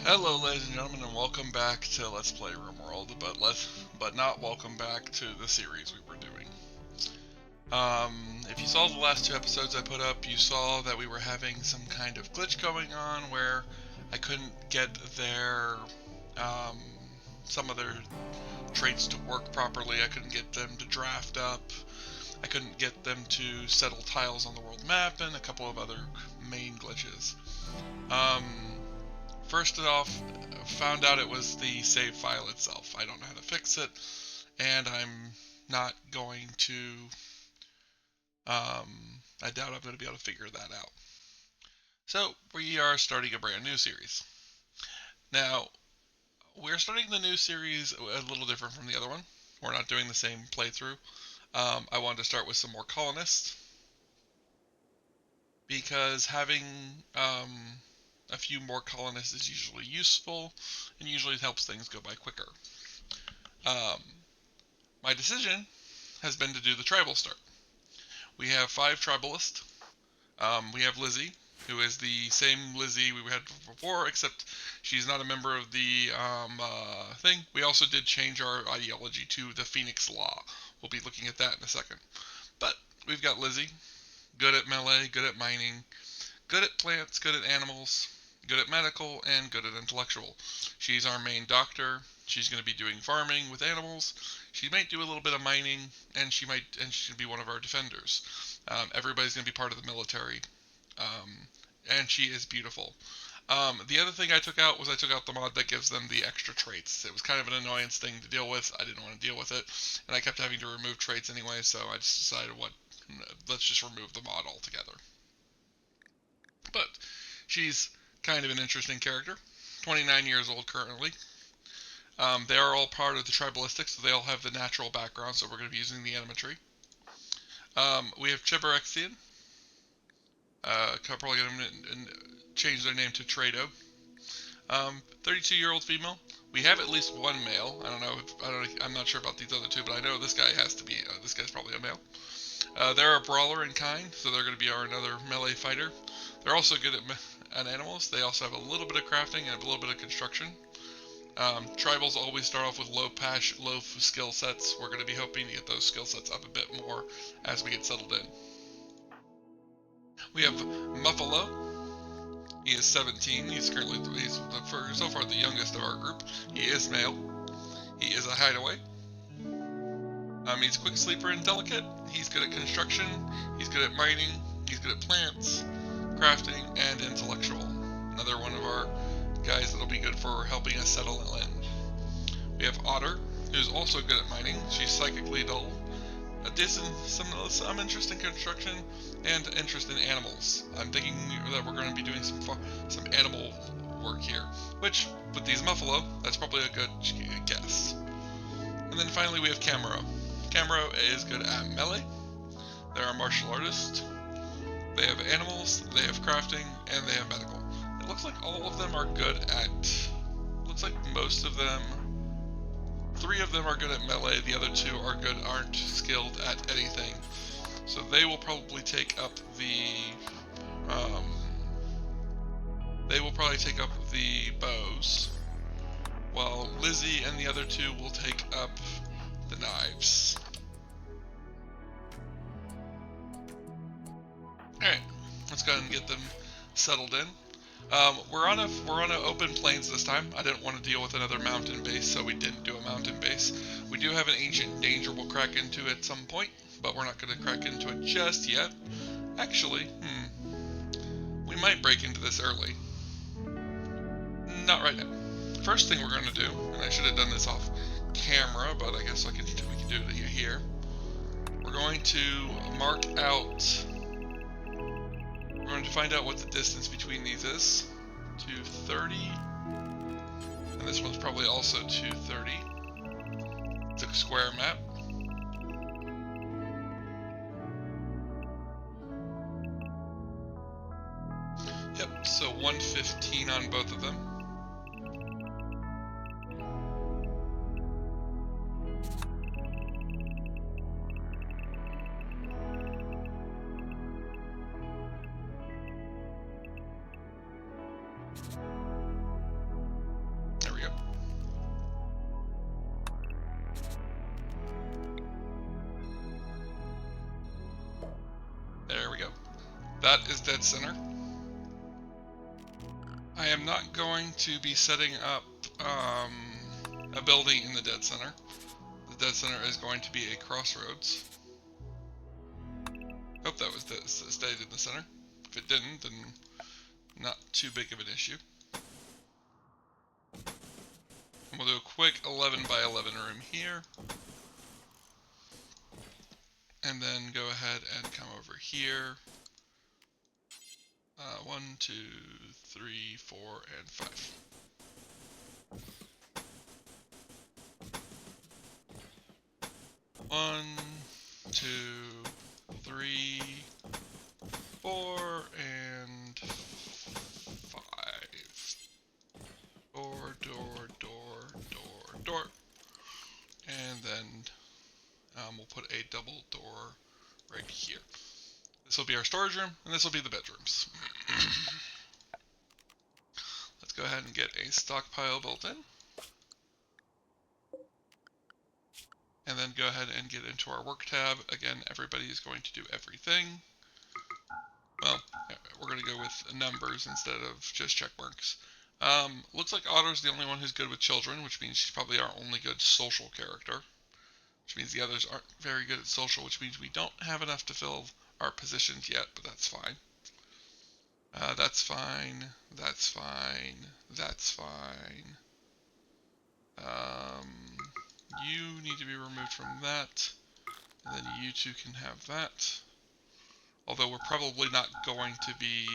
Hello, ladies and gentlemen, and welcome back to Let's Play RimWorld, but not welcome back to the series we were doing. If you saw the last two episodes I put up, you saw that we were having some kind of glitch going on where I couldn't get um, some of their traits to work properly. I couldn't get them to draft up. I couldn't get them to settle tiles on the world map, and a couple of other main glitches. First off, found out it was the save file itself. I don't know how to fix it, and I'm not going to, I doubt I'm going to be able to figure that out. So, we are starting a brand new series. Now, we're starting the new series a little different from the other one. We're not doing the same playthrough. I wanted to start with some more colonists, because having a few more colonists is usually useful, and usually helps things go by quicker. My decision has been to do the tribal start. We have 5 tribalists. We have Lizzie, who is the same Lizzie we had before, except she's not a member of the thing. We also did change our ideology to the Phoenix Law. We'll be looking at that in a second. But we've got Lizzie, good at melee, good at mining, good at plants, good at animals, good at medical, and good at intellectual. She's our main doctor. She's going to be doing farming with animals. She might do a little bit of mining, and she'll be one of our defenders. Everybody's going to be part of the military, and she is beautiful. The other thing I took out was the mod that gives them the extra traits. It was kind of an annoyance thing to deal with. I didn't want to deal with it, and I kept having to remove traits anyway, so I just decided, let's just remove the mod altogether. But she's kind of an interesting character. 29 years old currently. They are all part of the tribalistic, so they all have the natural background, so we're going to be using the animatry. We have Cheberexian. Probably going to change their name to Trado. 32-year-old female. We have at least one male. I'm not sure about these other two, but I know this guy has to be. This guy's probably a male. They're a brawler in kind, so they're going to be another melee fighter. They're also good at animals. They also have a little bit of crafting and a little bit of construction. Tribals always start off with low skill sets. We're going to be hoping to get those skill sets up a bit more as we get settled in. We have Muffalo. He is 17. He's so far the youngest of our group. He is male. He is a hideaway. He's a quick sleeper and delicate. He's good at construction. He's good at mining. He's good at plants, crafting, and intellectual. Another one of our guys that'll be good for helping us settle in. We have Otter, who's also good at mining. She's psychically dull. Some interest in construction and interest in animals. I'm thinking that we're going to be doing some animal work here, which, with these Muffalo, that's probably a good guess. And then finally we have Camaro. Camaro is good at melee. They're a martial artist. They have animals, they have crafting, and they have medical. It looks like all of them are good at... Looks like most of them... 3 of them are good at melee, the other 2 aren't skilled at anything. So they will probably take up the... bows, while Lizzie and the other 2 will take up the knives. Alright, let's go ahead and get them settled in. We're on open plains this time. I didn't want to deal with another mountain base, so we didn't do a mountain base. We do have an ancient danger we'll crack into at some point, but we're not going to crack into it just yet. Actually, we might break into this early. Not right now. First thing we're going to do, and I should have done this off camera, but I guess we can do it here. We're going to mark out... We're going to find out what the distance between these is. 230. And this one's probably also 230. It's a square map. Yep, so 115 on both of them. that is dead center. I am not going to be setting up a building in the dead center. The dead center is going to be a crossroads. Hope that was stayed in the center. If it didn't, then not too big of an issue. And we'll do a quick 11 by 11 room here. And then go ahead and come over here. 1, 2, 3, 4, and 5. One, 2, 3, 4, and 5. Door. And then we'll put a double door right here. This will be our storage room, and this will be the bedrooms. Let's go ahead and get a stockpile built in. And then go ahead and get into our work tab. Again, everybody is going to do everything. Well, we're going to go with numbers instead of just check marks. Looks like Otto's the only one who's good with children, which means she's probably our only good social character. Which means the others aren't very good at social, which means we don't have enough to fill our positions yet, but that's fine. That's fine. That's fine. That's fine. You need to be removed from that, and then you two can have that. Although we're probably not going to be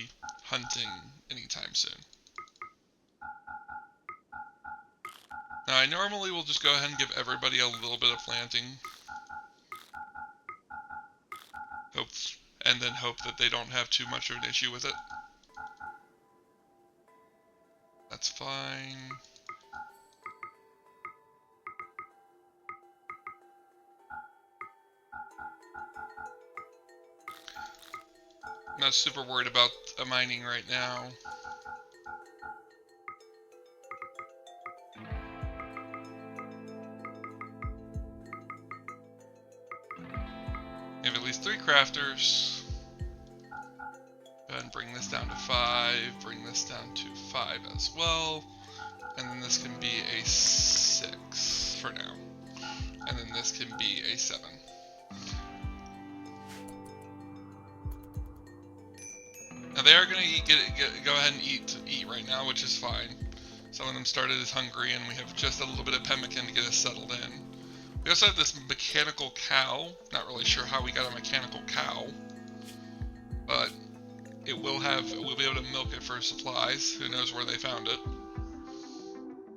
hunting anytime soon. Now I normally will just go ahead and give everybody a little bit of planting. And then hope that they don't have too much of an issue with it. That's fine. I'm not super worried about mining right now. We have at least 3 crafters. Go ahead and bring this down to 5, bring this down to 5 as well. And then this can be a 6 for now. And then this can be a 7. Now they are going to go ahead and eat right now, which is fine. Some of them started as hungry, and we have just a little bit of pemmican to get us settled in. We also have this mechanical cow. Not really sure how we got a mechanical cow, but we'll be able to milk it for supplies. Who knows where they found it?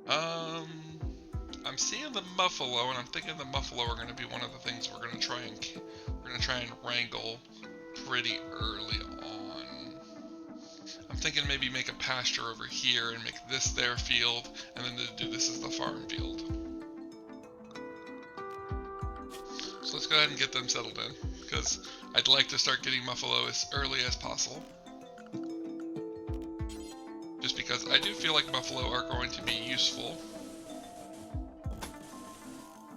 I'm seeing the muffalo, and I'm thinking the muffalo are going to be one of the things we're going to try and wrangle pretty early on. I'm thinking maybe make a pasture over here and make this their field, and then to do this as the farm field. So let's go ahead and get them settled in, because I'd like to start getting muffalo as early as possible. Just because I do feel like buffalo are going to be useful.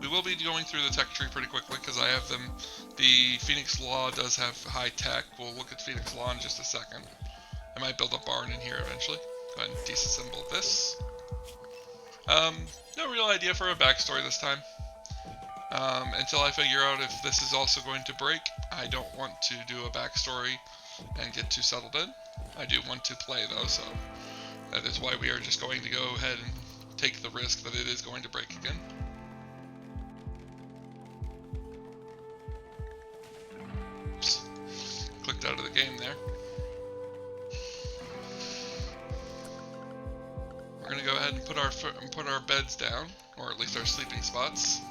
We will be going through the tech tree pretty quickly because I have them. The Phoenix Law does have high tech. We'll look at Phoenix Law in just a second. I might build a barn in here eventually. Go ahead and disassemble this. No real idea for a backstory this time. Until I figure out if this is also going to break, I don't want to do a backstory and get too settled in. I do want to play though, so that is why we are just going to go ahead and take the risk that it is going to break again. Oops. Clicked out of the game there. We're gonna go ahead and put our beds down, or at least our sleeping spots.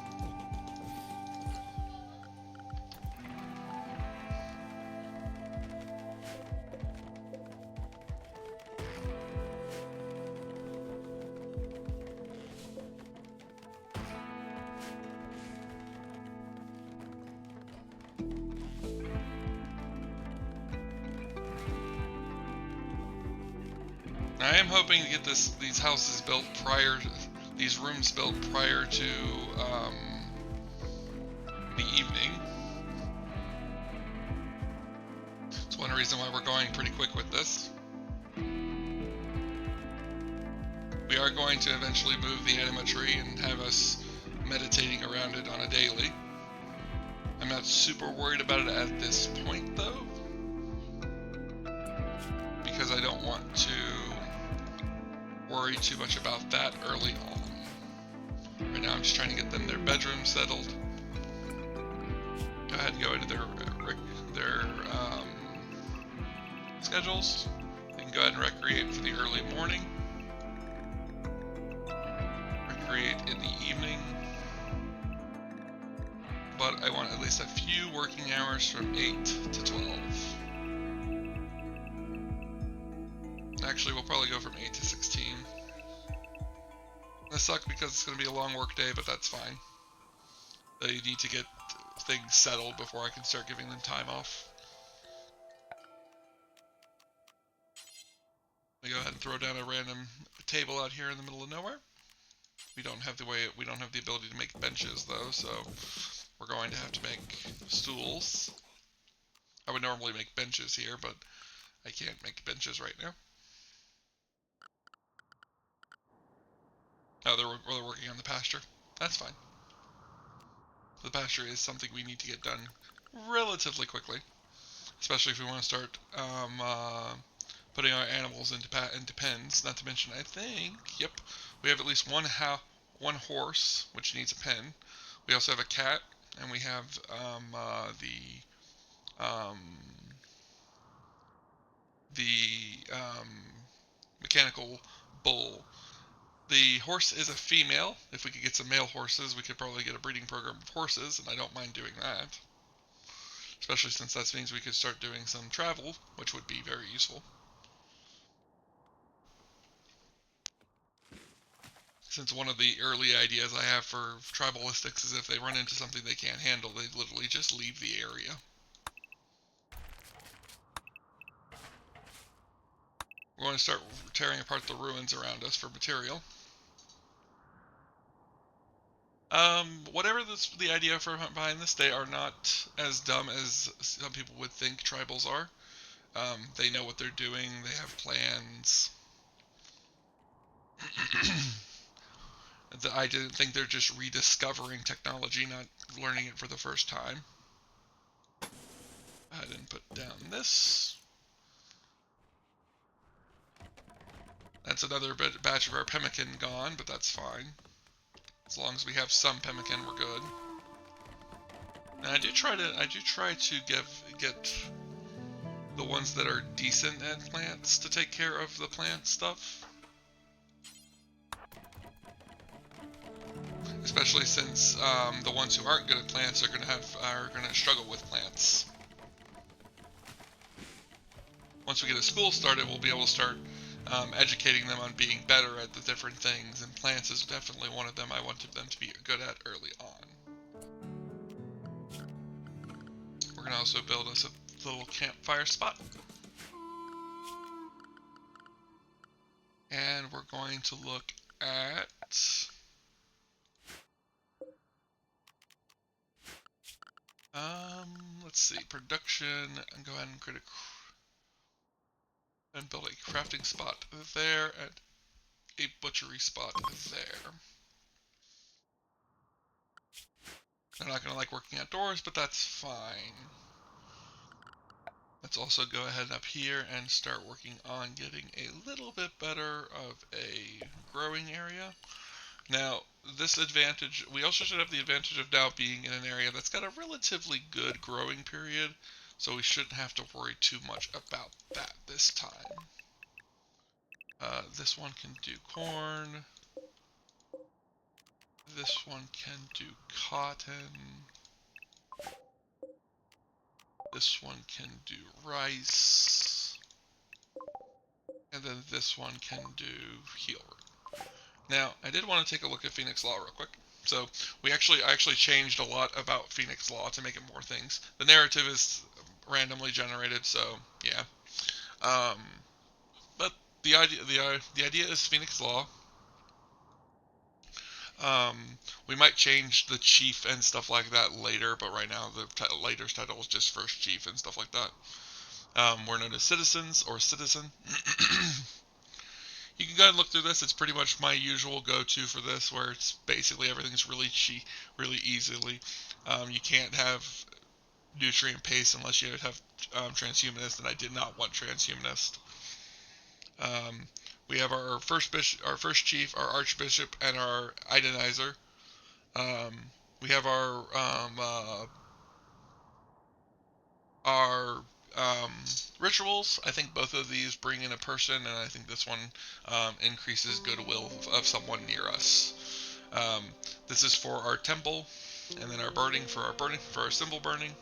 I am hoping to get these houses built these rooms built prior to the evening. It's one reason why we're going pretty quick with this. We are going to eventually move the anima tree and have us meditating around it on a daily. I'm not super worried about it at this point though, because I don't want to worry too much about that early on. Right now I'm just trying to get them their bedroom settled. Go ahead and go into their schedules. They can go ahead and recreate for the early morning. Recreate in the evening. But I want at least a few working hours from 8 to 12. Actually, we'll probably go from 8 to 16. This sucks because it's going to be a long work day, but that's fine. They need to get things settled before I can start giving them time off. We go ahead and throw down a random table out here in the middle of nowhere. We don't have the ability to make benches though, so we're going to have to make stools. I would normally make benches here, but I can't make benches right now. Oh, they're working on the pasture. That's fine. The pasture is something we need to get done relatively quickly, especially if we want to start putting our animals into pens. Not to mention, I think, yep, we have at least one horse, which needs a pen. We also have a cat, and we have the mechanical bull. The horse is a female. If we could get some male horses, we could probably get a breeding program of horses, and I don't mind doing that. Especially since that means we could start doing some travel, which would be very useful. Since one of the early ideas I have for tribalistics is if they run into something they can't handle, they literally just leave the area. We're going to start tearing apart the ruins around us for material. Whatever the idea behind this, they are not as dumb as some people would think tribals are. They know what they're doing, they have plans. I didn't think they're just rediscovering technology, not learning it for the first time. I didn't put down this. That's another batch of our pemmican gone, but that's fine. As long as we have some pemmican, we're good. And I do try to get the ones that are decent at plants to take care of the plant stuff. Especially since the ones who aren't good at plants are gonna struggle with plants. Once we get a school started, we'll be able to start educating them on being better at the different things, and plants is definitely one of them I wanted them to be good at early on. We're going to also build us a little campfire spot. And we're going to look at... let's see, production, and go ahead and create and build a crafting spot there and a butchery spot there. They're not going to like working outdoors, but that's fine. Let's also go ahead up here and start working on getting a little bit better of a growing area. Now, this advantage, we also should have the advantage of now being in an area that's got a relatively good growing period, so we shouldn't have to worry too much about that this time. This one can do corn. This one can do cotton. This one can do rice. And then this one can do heal root. Now, I did want to take a look at Phoenix Law real quick. So, I actually changed a lot about Phoenix Law to make it more things. The narrative is randomly generated, so yeah. But the idea is Phoenix Law. We might change the chief and stuff like that later, but right now the latest title is just First Chief and stuff like that. We're known as citizens or citizen. You can go ahead and look through this. It's pretty much my usual go-to for this, where it's basically everything's really cheap, really easily. You can't have nutrient paste unless you have transhumanist, and I did not want transhumanist. We have our first bishop, our first chief, our archbishop, and our idonizer. We have our rituals. I think both of these bring in a person, and I think this one increases goodwill of someone near us. This is for our temple, and then our burning for our symbol burning.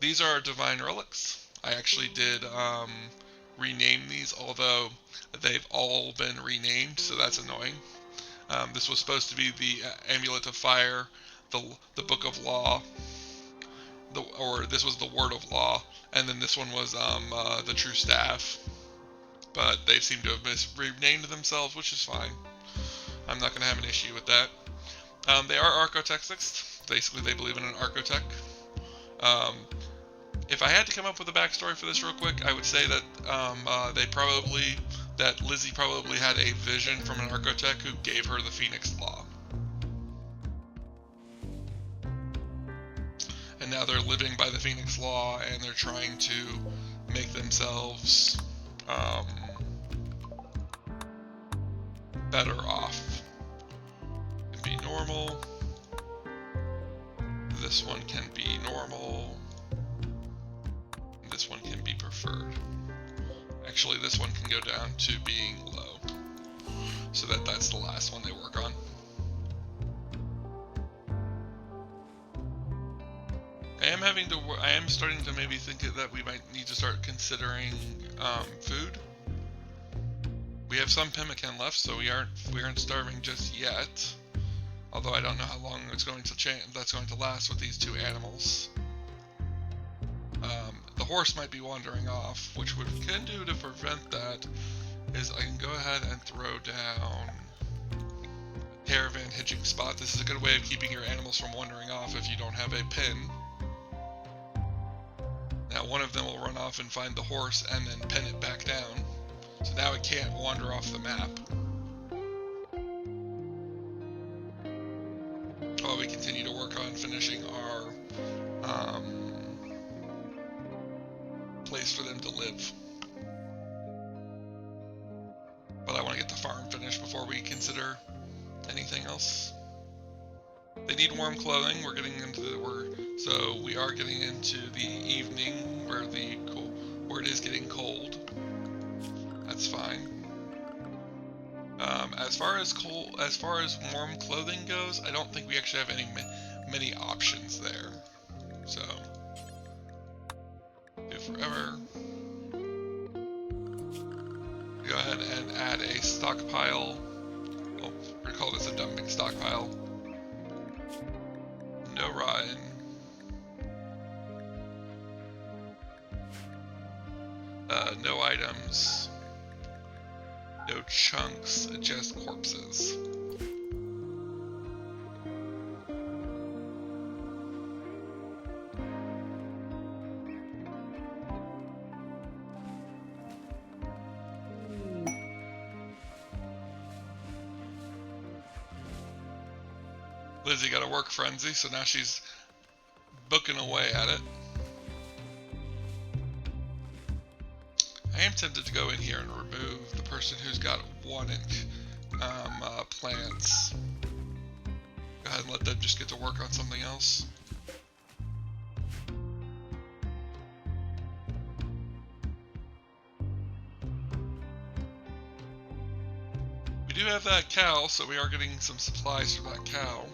These are our divine relics. I actually did rename these, although they've all been renamed, so that's annoying. This was supposed to be the amulet of fire, the book of law, or this was the word of law, and then this one was the true staff. But they seem to have renamed themselves, which is fine. I'm not going to have an issue with that. They are architects. Basically, they believe in an architect. If I had to come up with a backstory for this real quick, I would say that that Lizzie probably had a vision from an architect who gave her the Phoenix Law. And now they're living by the Phoenix Law, and they're trying to make themselves better off. It can be normal. This one can be normal. This one can be preferred. Actually, this one can go down to being low, so that's the last one they work on. I am starting to maybe think that we might need to start considering food. We have some pemmican left, so we aren't starving just yet. Although I don't know how long that's going to last with these two animals. The horse might be wandering off, which what we can do to prevent that is I can go ahead and throw down a caravan hitching spot. This is a good way of keeping your animals from wandering off if you don't have a pin. Now one of them will run off and find the horse and then pin it back down. So now it can't wander off the map. While we continue to work on finishing our place for them to live. But I want to get the farm finished before we consider anything else. They need warm clothing. We're getting into so we are getting into the evening where it is getting cold. That's fine. As far as warm clothing goes, I don't think we actually have many options there. So do forever. Go ahead and add a stockpile. Oh, we're gonna call this a dumping stockpile. No rotten. No items. No chunks, just corpses. Lizzie got a work frenzy, so now she's booking away at it. I am tempted to go in here and remove the person who's got 1 inch plants. Go ahead and let them just get to work on something else. We do have that cow, so we are getting some supplies for that cow.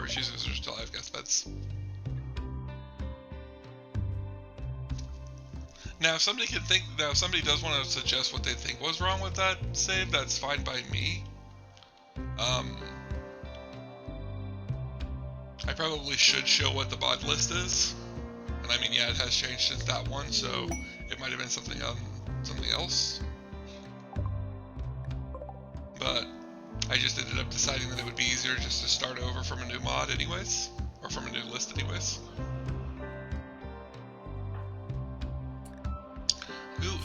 Users are still alive, guess that's. Now, if somebody does want to suggest what they think was wrong with that save, that's fine by me. I probably should show what the mod list is, and I mean, yeah, it has changed since that one, so it might have been something else. But I just ended up deciding that it would be easier just to start over from a new mod anyways, or from a new list anyways.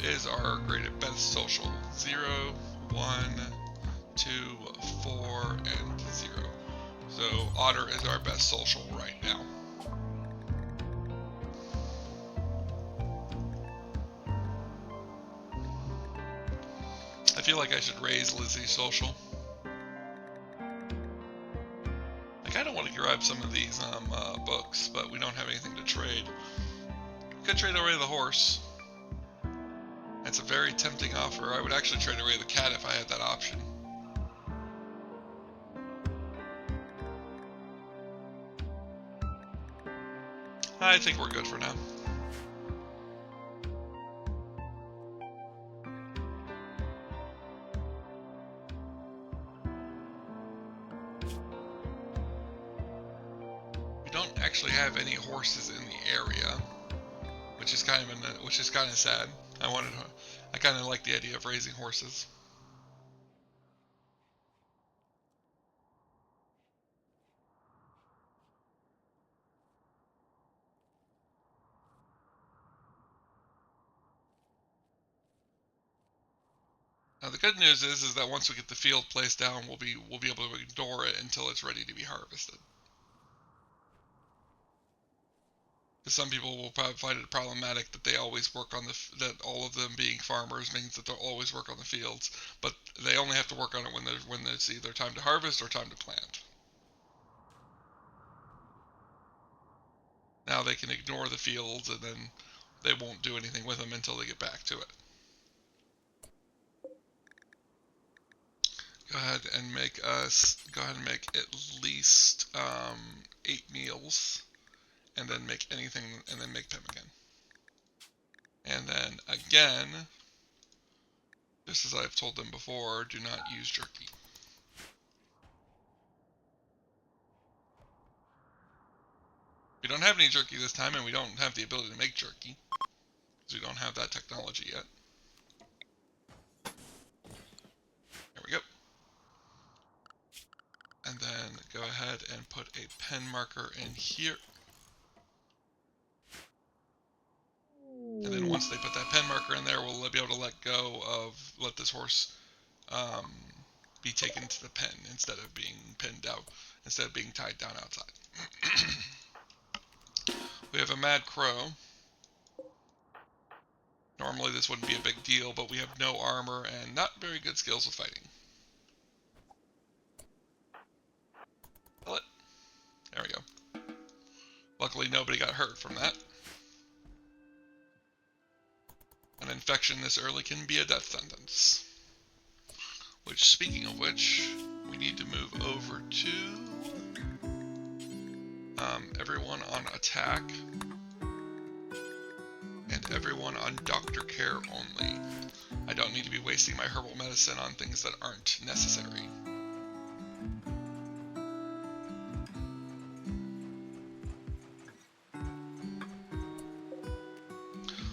is our graded best social. 0, 1, 2, 4, and 0. So Otter is our best social right now. I feel like I should raise Lizzie's social. I kind of want to grab some of these books, but we don't have anything to trade. We could trade away the horse. That's a very tempting offer. I would actually trade away the cat if I had that option. I think we're good for now. We don't actually have any horses in the area, which is kind of sad. I kind of like the idea of raising horses. Now the good news is that once we get the field placed down, we'll be able to ignore it until it's ready to be harvested. Because some people will probably find it problematic that they always work on that all of them being farmers means that they'll always work on the fields, but they only have to work on it when it's either time to harvest or time to plant. Now they can ignore the fields and then they won't do anything with them until they get back to it. Go ahead and make at least 8 meals, and then make anything, and then make them again. And then again, just as I've told them before, do not use jerky. We don't have any jerky this time, and we don't have the ability to make jerky, because we don't have that technology yet. There we go. And then go ahead and put a pen marker in here. And then once they put that pen marker in there, we'll be able to let this horse be taken to the pen instead of being pinned out, instead of being tied down outside. We have a mad crow. Normally this wouldn't be a big deal, but we have no armor and not very good skills with fighting. Kill it. There we go. Luckily nobody got hurt from that. An infection this early can be a death sentence. Which, speaking of which, we need to move over to everyone on attack and everyone on doctor care only. I don't need to be wasting my herbal medicine on things that aren't necessary.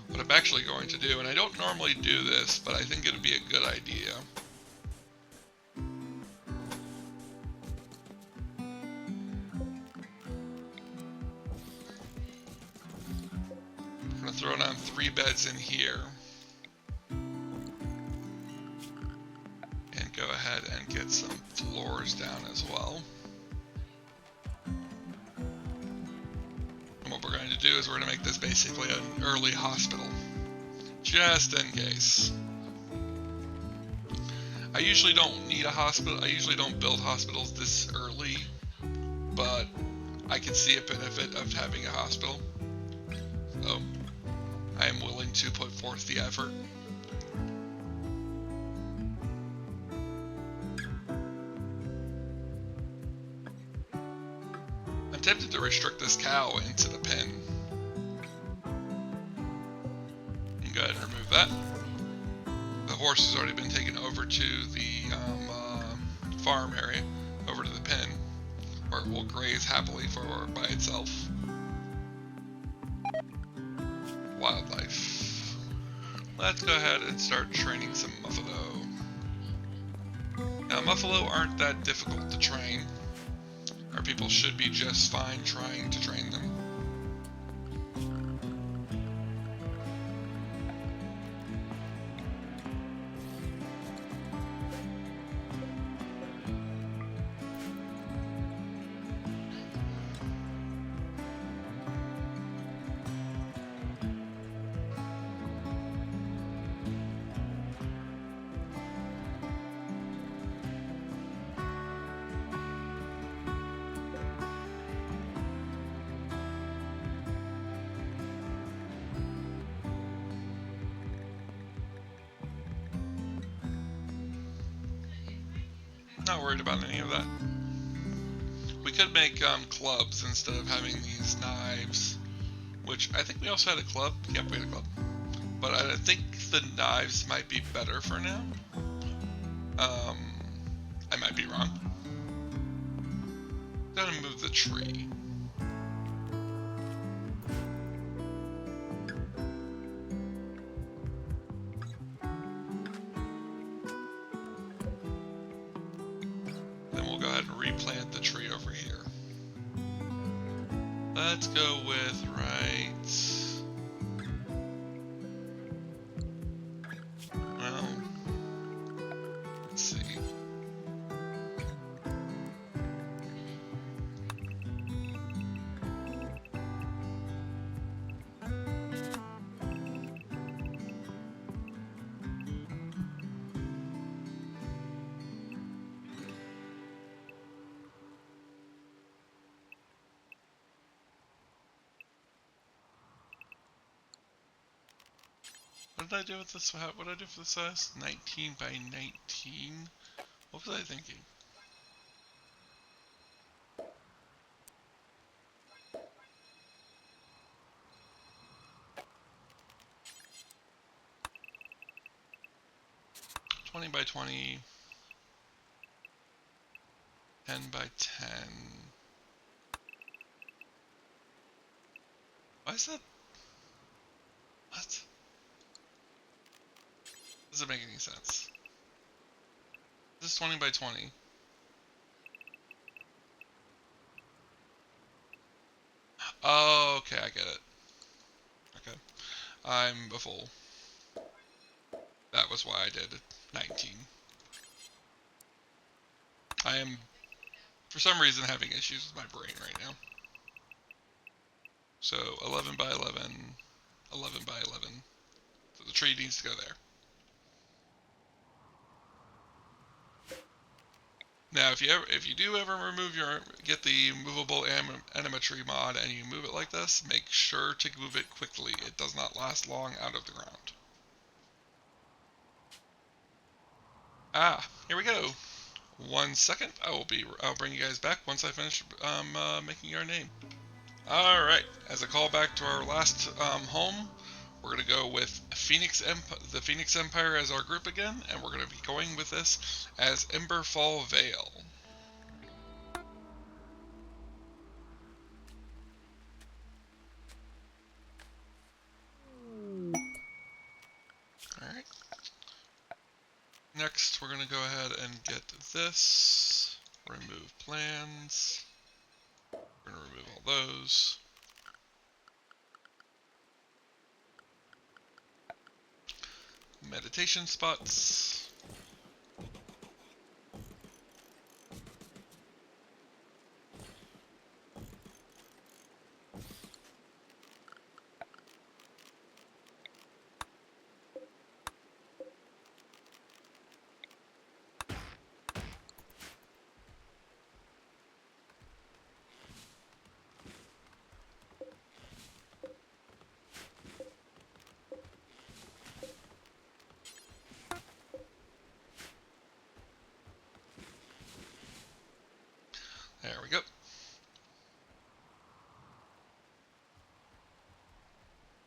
What I'm actually going to do, and I don't normally do this, but I think it would be a good idea. I'm going to throw down 3 beds in here. And go ahead and get some floors down as well. And what we're going to do is we're going to make this basically an early hospital. Just in case. I usually don't need a hospital. I usually don't build hospitals this early. But I can see a benefit of having a hospital. So I am willing to put forth the effort. I'm tempted to restrict this cow into the pen. And go ahead and remove that. The horse has already been taken over to the farm area, over to the pen, where it will graze happily by itself. Wildlife. Let's go ahead and start training some muffalo. Now, muffalo aren't that difficult to train. Our people should be just fine trying to train them. Not worried about any of that. We could make clubs instead of having these knives, which I think we also had a club. Yep, we had a club. But I think the knives might be better for now. I might be wrong. Gotta move the tree. Then we'll go ahead and replant the tree over here. Let's go with right. Well, let's see. What did I do with this? What did I do for the size? 19 by 19? What was I thinking? By 20, 10 by 10. Why is that? What? Doesn't make any sense. This is 20 by 20. Oh, okay, I get it. Okay. I'm a fool. That was why I did 19. I am, for some reason, having issues with my brain right now. So 11 by 11, 11 by 11. So the tree needs to go there. Now, if you do ever get the movable animatree mod and you move it like this, make sure to move it quickly. It does not last long out of the ground. Ah, here we go. 1 second. I'll bring you guys back once I finish making our name. All right. As a callback to our last home, we're gonna go with the Phoenix Empire as our group again, and we're gonna be going with this as Emberfall Vale. All right. Next, we're gonna go ahead and get this. Remove plans. We're gonna remove all those. Meditation spots. There we go.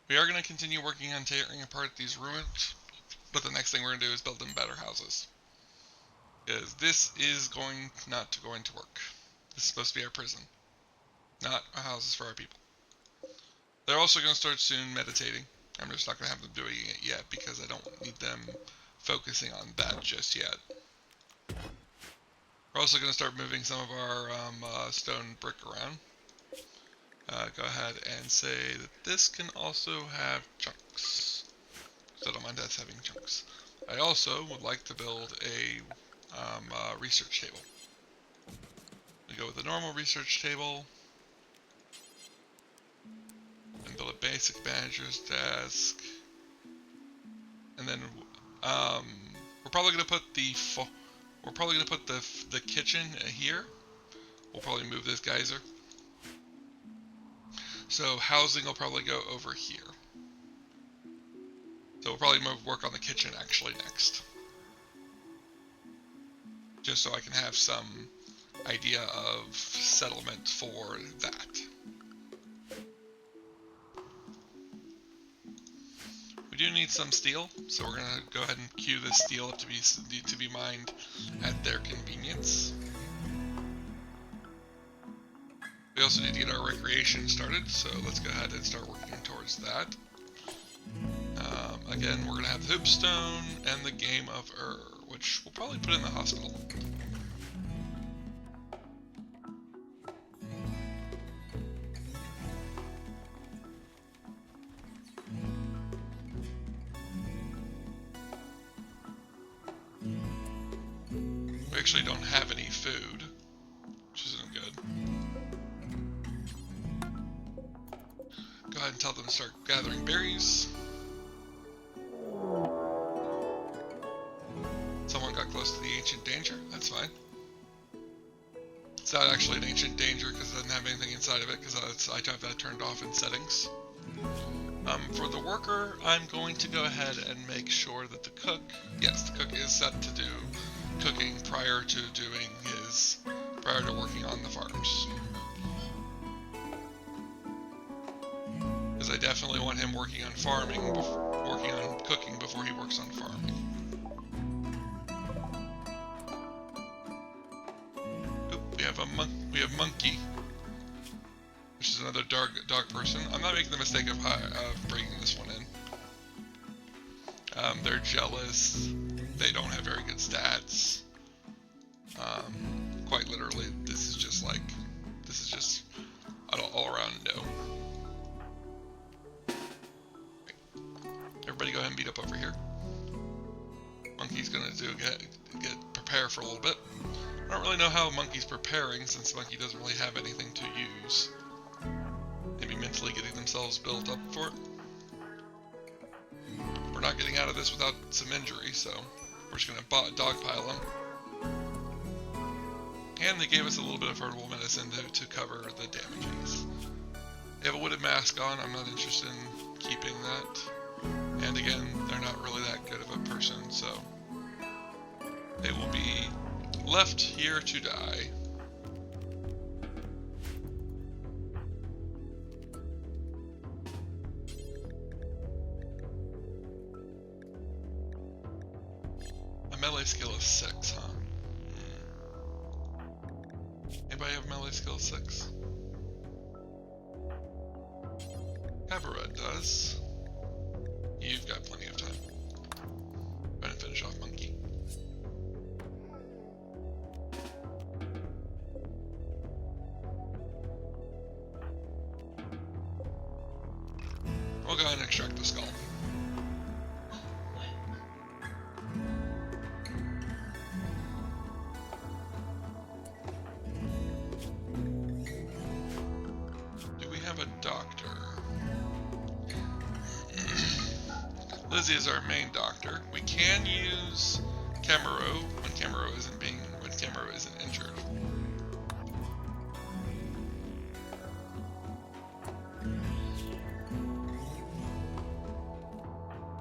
We are going to continue working on tearing apart these ruins, but the next thing we're going to do is build them better houses. Because this is not going to work. This is supposed to be our prison, not our houses for our people. They're also going to start soon meditating. I'm just not going to have them doing it yet because I don't need them focusing on that just yet. We're also going to start moving some of our stone brick around. Go ahead and say that this can also have chunks. So I don't mind us having chunks. I also would like to build a research table. We go with a normal research table. And build a basic manager's desk. And then we're probably going to put the kitchen here. We'll probably move this geyser. So housing will probably go over here. So we'll probably work on the kitchen actually next. just so I can have some idea of settlement for that. We do need some steel, so we're gonna go ahead and queue this steel up to be mined at their convenience. We also need to get our recreation started, so let's go ahead and start working towards that. Again, we're gonna have the Hoopstone and the Game of which we'll probably put in the hospital. We actually don't have any food, which isn't good. Go ahead and tell them to start gathering berries. Someone got close to the ancient danger, that's fine. It's not actually an ancient danger because it doesn't have anything inside of it, because I have that turned off in settings. For the worker, I'm going to go ahead and make sure that the cook, yes, the cook is set to do cooking prior to working on the farms. Because I definitely want him working on cooking before he works on farming. We have Monkey, which is another dog person. I'm not making the mistake of bringing this one in. They're jealous. They don't have very good stats. Quite literally, this is just an all-around no. Everybody go ahead and beat up over here. Monkey's gonna prepare for a little bit. I don't really know how Monkey's preparing, since Monkey doesn't really have anything to use. Maybe mentally getting themselves built up for it. We're not getting out of this without some injury, so we're just gonna dogpile them. And they gave us a little bit of herbal medicine to cover the damages. They have a wooded mask on. I'm not interested in keeping that. And again, they're not really that good of a person, so they will be left here to die. A melee skill of 6, huh? Anybody have melee skill 6? Cabaret does. You've got plenty of time. Go ahead and finish off Monkey. We'll go ahead and extract the skull. Do we have a doctor? Lizzie is our main doctor. We can use Camaro when Camaro isn't injured.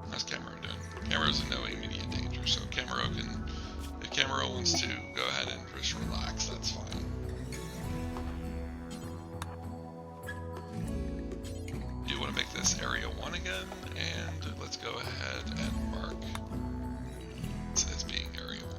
How's Camaro doing? Camaro's in no immediate danger, so if Camaro wants to go ahead and just relax, that's fine. Do you want to make this area 1 again? And let's go ahead and mark it as being area 1.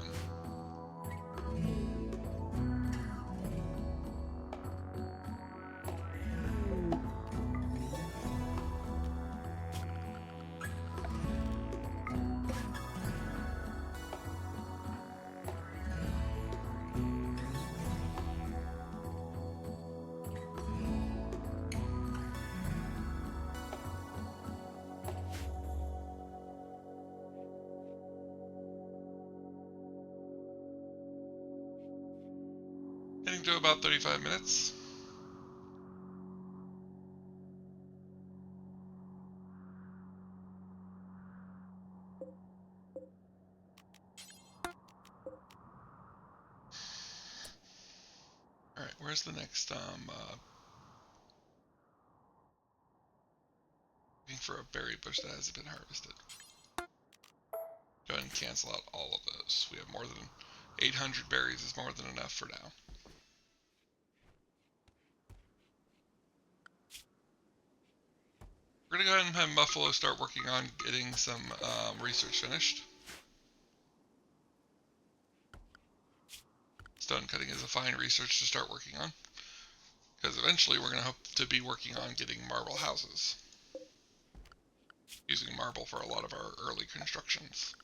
Getting to about 35 minutes. Alright, where's the next, looking for a berry bush that hasn't been harvested. Go ahead and cancel out all of those. We have more than 800 berries is more than enough for now. We're going to go ahead and have Buffalo start working on getting some research finished. Stone cutting is a fine research to start working on, because eventually we're going to hope to be working on getting marble houses, using marble for a lot of our early constructions.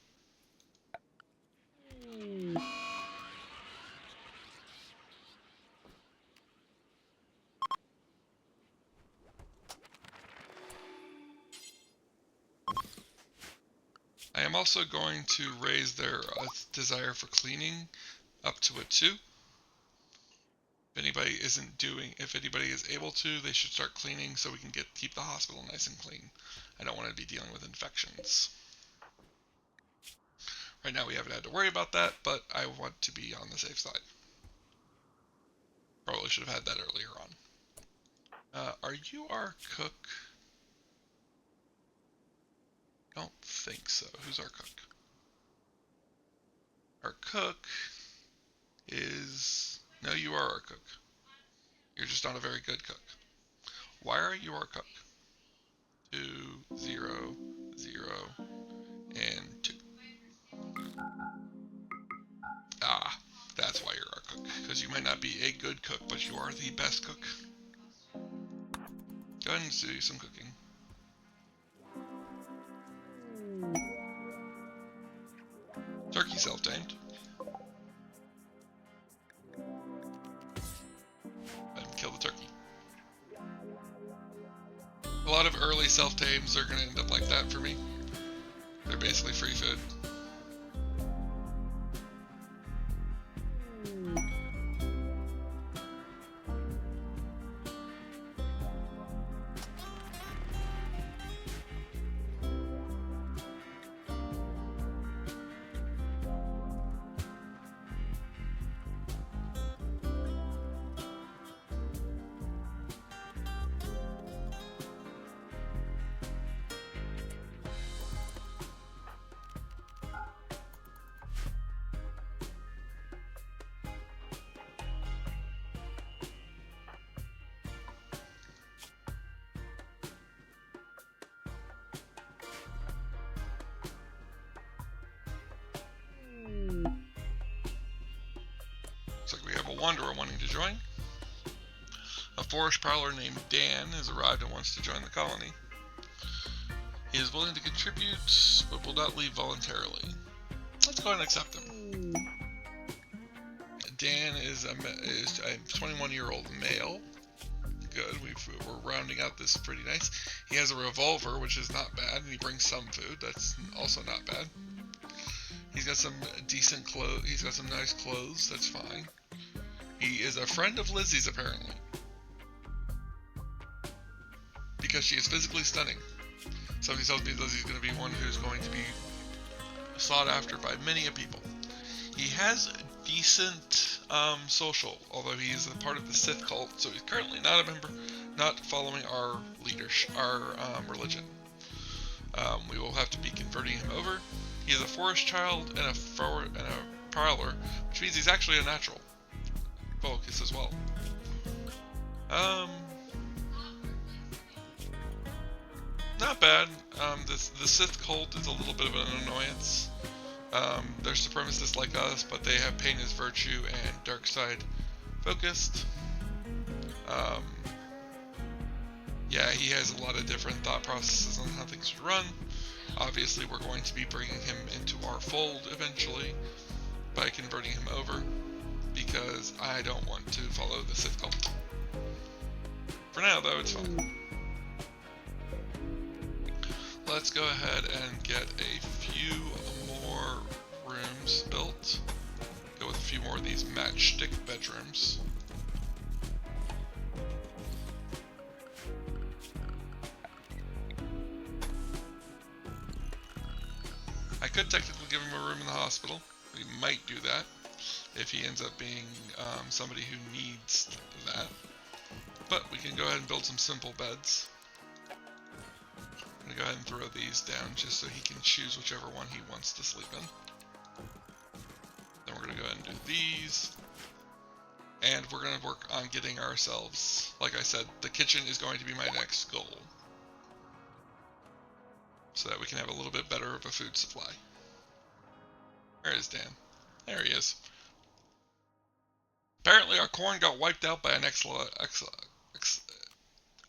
I am also going to raise their desire for cleaning up to a 2. If anybody is able to, they should start cleaning so we can keep the hospital nice and clean. I don't want to be dealing with infections. Right now we haven't had to worry about that, but I want to be on the safe side. Probably should have had that earlier on. Are you our cook? Don't think so. Who's our cook? Our cook is... No, you are our cook. You're just not a very good cook. Why are you our cook? 2, 0, 0, and 2. Ah, that's why you're our cook. Because you might not be a good cook, but you are the best cook. Go ahead and do some cooking. Turkey self-tamed. And kill the turkey. A lot of early self-tames are going to end up like that for me. They're basically free food. Looks like we have a wanderer wanting to join. A forest prowler named Dan has arrived and wants to join the colony. He is willing to contribute, but will not leave voluntarily. Let's go ahead and accept him. Dan is a 21-year-old male. Good, we're rounding out this pretty nice. He has a revolver, which is not bad, and he brings some food. That's also not bad. He's got some decent clothes. He's got some nice clothes. That's fine. He is a friend of Lizzie's, apparently, because she is physically stunning. Somebody tells me Lizzie's going to be one who's going to be sought after by many a people. He has decent social, although he is a part of the Sith cult, so he's currently not a member, not following our leadership, our religion. We will have to be converting him over. He is a forest child and a prowler, which means he's actually a natural focus as well. Not bad. The Sith cult is a little bit of an annoyance. They're supremacists like us, but they have pain as virtue and dark side focused. Yeah, he has a lot of different thought processes on how things should run. Obviously, we're going to be bringing him into our fold eventually by converting him over, because I don't want to follow the Sith cult. For now, though, it's fine. Let's go ahead and get a few more rooms built. Go with a few more of these matchstick bedrooms. I could technically give him a room in the hospital. We might do that if he ends up being somebody who needs that. But we can go ahead and build some simple beds. I'm going to go ahead and throw these down just so he can choose whichever one he wants to sleep in. Then we're going to go ahead and do these. And we're going to work on getting ourselves, like I said, the kitchen is going to be my next goal. So that we can have a little bit better of a food supply. Where is Dan? There he is. Apparently our corn got wiped out by an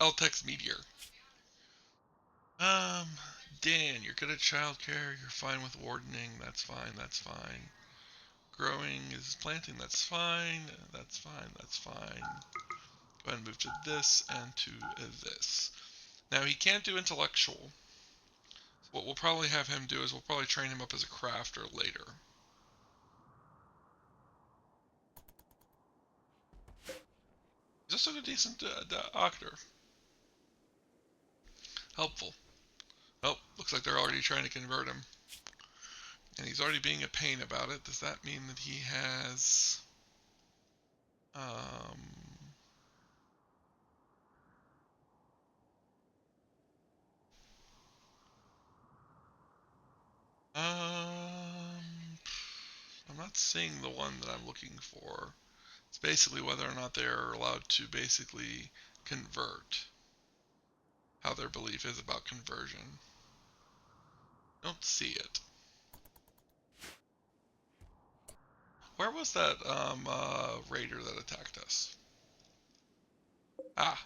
L-Tex meteor. Dan, you're good at childcare, you're fine with wardening, that's fine, that's fine. Growing is planting, that's fine, that's fine, that's fine. Go ahead and move to this and to this. Now he can't do intellectual. So what we'll probably have him do is we'll probably train him up as a crafter later. He's also a decent doctor. Helpful. Oh, looks like they're already trying to convert him. And he's already being a pain about it. Does that mean that he has... I'm not seeing the one that I'm looking for. It's basically whether or not they're allowed to basically convert. How their belief is about conversion. Don't see it. Where was that raider that attacked us? Ah,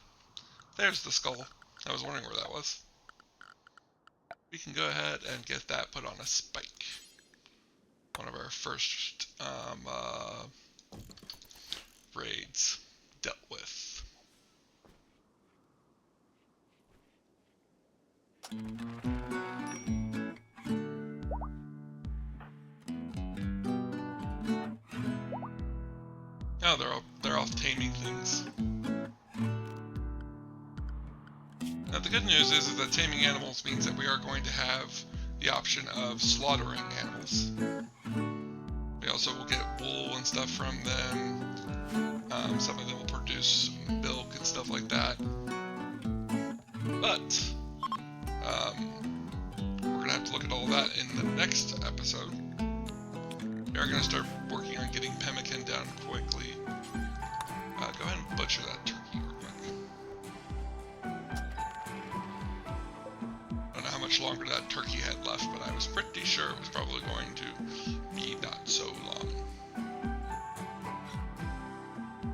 there's the skull. I was wondering where that was. We can go ahead and get that put on a spike. One of our first raids dealt with. Oh, they're all taming things. Now the good news is that taming animals means that we are going to have the option of slaughtering animals. We also will get wool and stuff from them. Some of them will produce milk and stuff like that. But we're gonna have to look at all that in the next episode. We are gonna start working on getting pemmican down quickly. Go ahead and butcher that turkey real quick. I don't know how much longer that turkey had left, but I was pretty sure it was probably going to be not so long.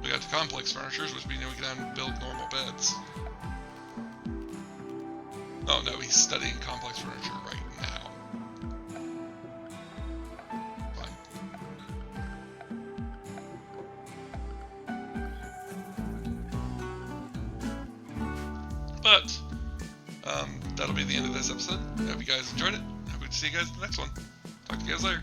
We got the complex furnitures, which we know we can build normal beds. Oh no, he's studying complex furniture right now. Fine. But, that'll be the end of this episode. I hope you guys enjoyed it. Hope to see you guys in the next one. Talk to you guys later.